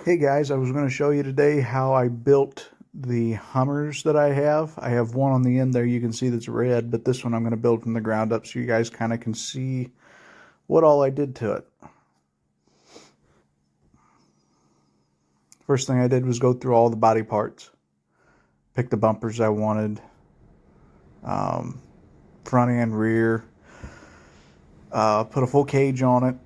Hey guys, I was going to show you today how I built the Hummers that I have. I have one on the end there you can see that's red, but this one I'm going to build from the ground up so you guys kind of can see what all I did to it. First thing I did was go through all the body parts. Pick the bumpers I wanted, front and rear, put a full cage on it.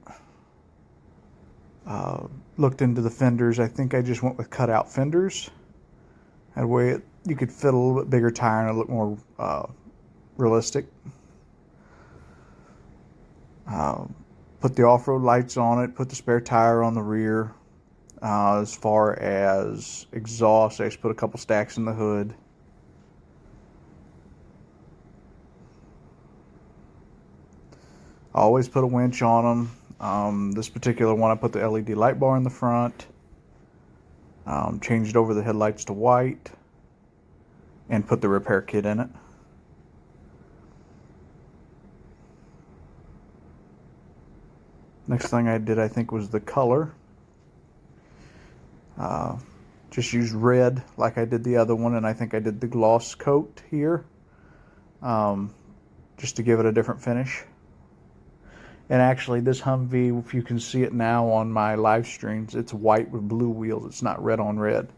Looked into the fenders. I think I just went with cutout fenders. That way you could fit a little bit bigger tire and it looked more realistic. Put the off-road lights on it, put the spare tire on the rear. As far as exhaust, I just put a couple stacks in the hood. I always put a winch on them. This particular one, I put the LED light bar in the front, changed over the headlights to white, and put the repair kit in it. Next thing I did, I think, was the color. Just used red like I did the other one, and I think I did the gloss coat here, just to give it a different finish. And actually, this Humvee, if you can see it now on my live streams, it's white with blue wheels. It's not red on red.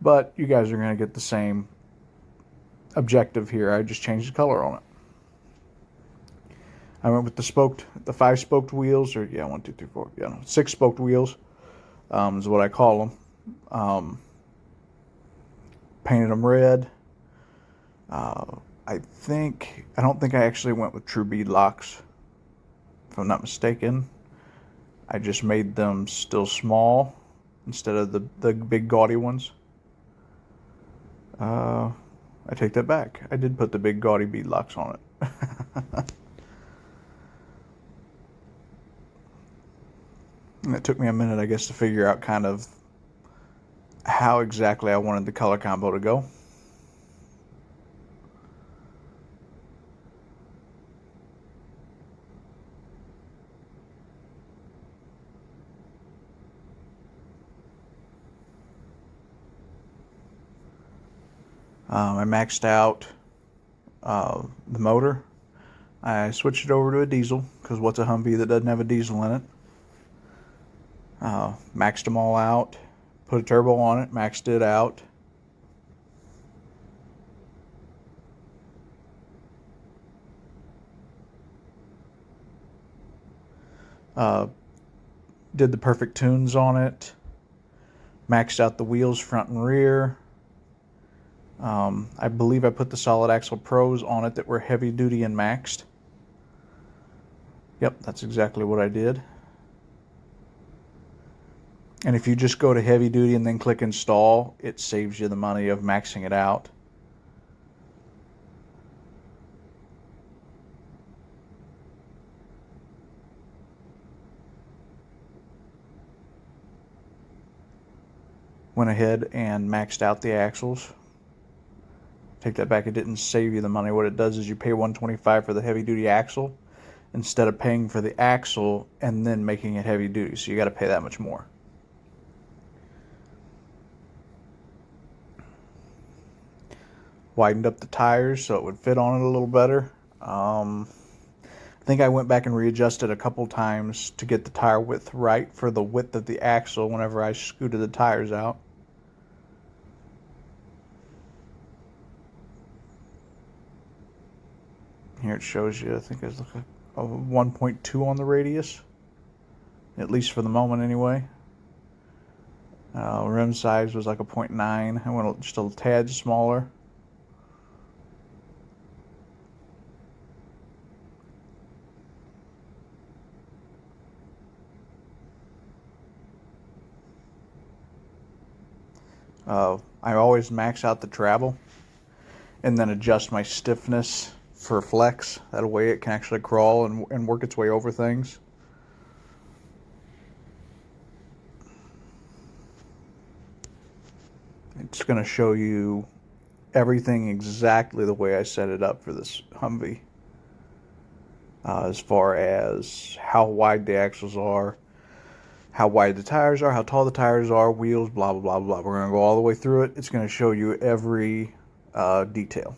But you guys are going to get the same objective here. I just changed the color on it. I went with the 5-spoked wheels, or yeah, 1, 2, 3, 4, yeah, no, 6-spoked wheels is what I call them. Painted them red. I don't think I actually went with true bead locks, if I'm not mistaken. I just made them still small instead of the big gaudy ones. I take that back. I did put the big gaudy bead locks on it. And it took me a minute, I guess, to figure out kind of how exactly I wanted the color combo to go. I maxed out the motor. I switched it over to a diesel, because what's a Humvee that doesn't have a diesel in it? Maxed them all out, put a turbo on it, maxed it out. Did the perfect tunes on it, maxed out the wheels front and rear. I believe I put the solid axle pros on it that were heavy duty and maxed. Yep, that's exactly what I did. And if you just go to heavy duty and then click install, it saves you the money of maxing it out. Went ahead and maxed out the axles. Take that back, it didn't save you the money. What it does is you pay $125 for the heavy duty axle instead of paying for the axle and then making it heavy duty, so you got to pay that much more. Widened up the tires so it would fit on it a little better. I think I went back and readjusted a couple times to get the tire width right for the width of the axle whenever I scooted the tires out. Here it shows you, I think it's like a 1.2 on the radius, at least for the moment anyway. Rim size was like a 0.9. I went just a tad smaller. I always max out the travel and then adjust my stiffness for flex. That way it can actually crawl and work its way over things. It's going to show you everything exactly the way I set it up for this Humvee. As far as how wide the axles are, how wide the tires are, how tall the tires are, wheels, blah, blah, blah, blah. We're going to go all the way through it. It's going to show you every detail.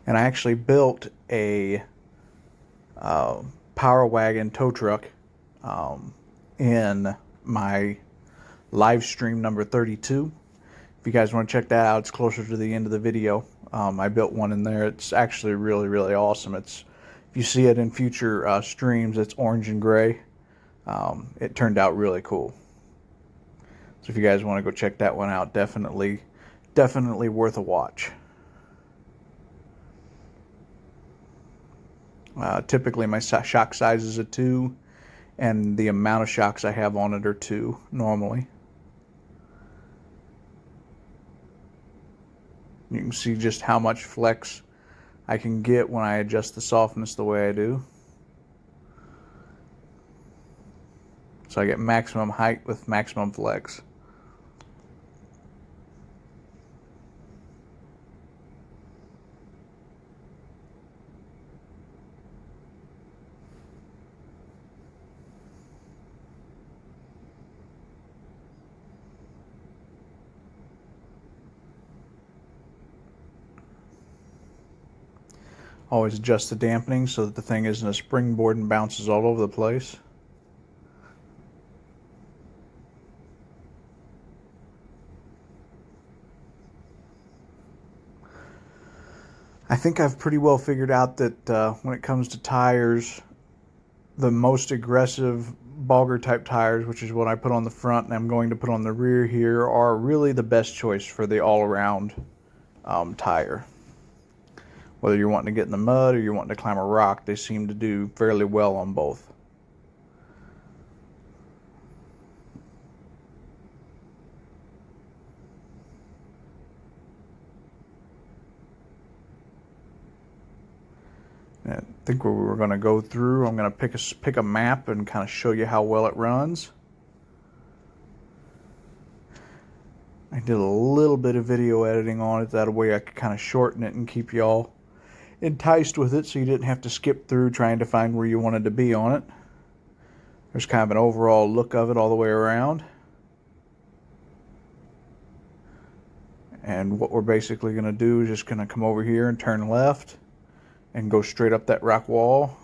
And I actually built a Power Wagon tow truck in my live stream number 32. If you guys want to check that out, it's closer to the end of the video. I built one in there. It's actually really, really awesome. If you see it in future streams, it's orange and gray. It turned out really cool. So if you guys want to go check that one out, definitely worth a watch. Typically my shock size is a 2, and the amount of shocks I have on it are 2 normally. You can see just how much flex I can get when I adjust the softness the way I do. So I get maximum height with maximum flex. Always adjust the dampening so that the thing isn't a springboard and bounces all over the place. I think I've pretty well figured out that when it comes to tires, the most aggressive bogger type tires, which is what I put on the front and I'm going to put on the rear here, are really the best choice for the all-around tire. Whether you're wanting to get in the mud or you're wanting to climb a rock, they seem to do fairly well on both. And I think where we were going to go through, I'm going to pick a map and kind of show you how well it runs. I did a little bit of video editing on it, that way I could kind of shorten it and keep y'all enticed with it so you didn't have to skip through trying to find where you wanted to be on it. There's kind of an overall look of it all the way around. And what we're basically going to do is just going to come over here and turn left and go straight up that rock wall.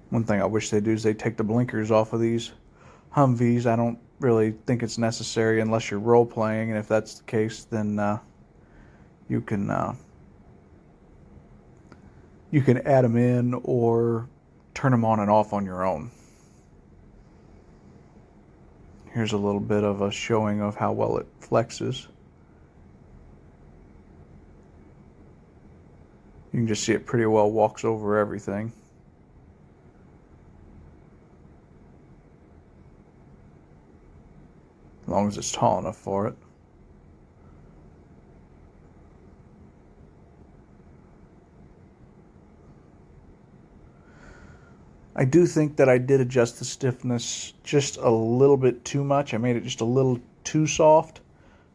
One thing I wish they'd do is they take the blinkers off of these Humvees. I don't really think it's necessary unless you're role playing, and if that's the case, then you can add them in or turn them on and off on your own. Here's a little bit of a showing of how well it flexes. You can just see it pretty well walks over everything. As long as it's tall enough for it. I do think that I did adjust the stiffness just a little bit too much. I made it just a little too soft.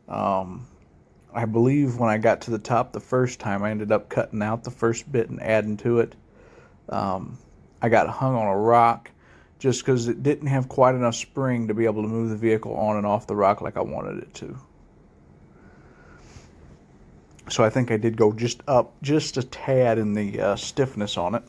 I believe when I got to the top the first time, I ended up cutting out the first bit and adding to it. I got hung on a rock just because it didn't have quite enough spring to be able to move the vehicle on and off the rock like I wanted it to. So I think I did go just up just a tad in the stiffness on it.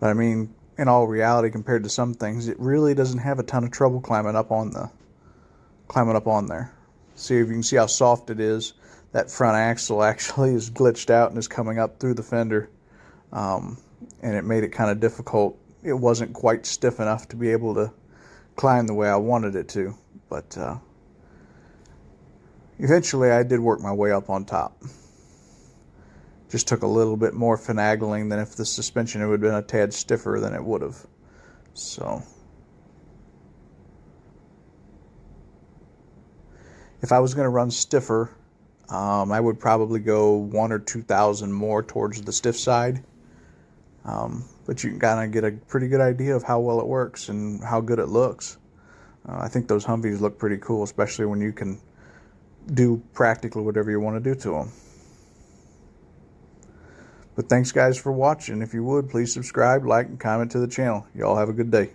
But I mean, in all reality, compared to some things, it really doesn't have a ton of trouble climbing up on there. See if you can see how soft it is. That front axle actually is glitched out and is coming up through the fender, and it made it kind of difficult. It wasn't quite stiff enough to be able to climb the way I wanted it to, but eventually I did work my way up on top. Just took a little bit more finagling than if the suspension would have been a tad stiffer than it would have. So if I was going to run stiffer, I would probably go 1,000 or 2,000 more towards the stiff side. But you can kind of get a pretty good idea of how well it works and how good it looks. I think those Humvees look pretty cool, especially when you can do practically whatever you want to do to them. But thanks guys for watching. If you would, please subscribe, like, and comment to the channel. Y'all have a good day.